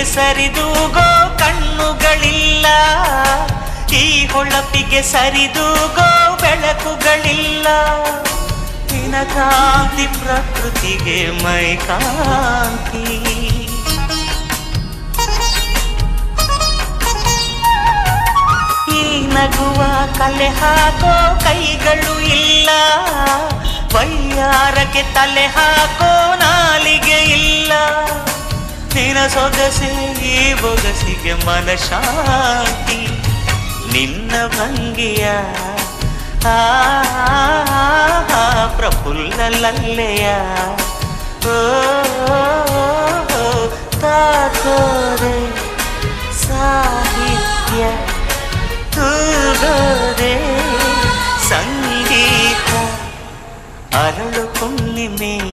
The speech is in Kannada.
ಹೊಳಪಿಗೆ ಸರಿದೂಗೋ ಕಣ್ಣುಗಳಿಲ್ಲ, ಈ ಹೊಳಪಿಗೆ ಸರಿದೂಗೋ ಬೆಳಕುಗಳಿಲ್ಲ. ನಿನ ಕಾಂತಿ ಪ್ರಕೃತಿಗೆ ಮೈ ಕಾಂತಿ. ಈ ನಗುವ ಕಲೆ ಹಾಕೋ ಕೈಗಳು ಇಲ್ಲ, ವೈಯಾರಕ್ಕೆ ತಲೆ ಹಾಕೋ ನಾಲಿಗೆ ಇಲ್ಲ. ನಿನ ಸೊಗಸೆ ಈ ಬೊಗಸಿಗೆ ಮನಶಾಂತಿ. ನಿನ್ನ ಭಂಗಿಯ ಪ್ರಫುಲ್ಲ ಲಲ್ಲೆಯ ತಾಕೋರೆ ಸಾಹಿತ್ಯ ತೂಗೋರೆ ಸಂಗೀತ ಅರಳು ಹುಣ್ಣಿಮೆ.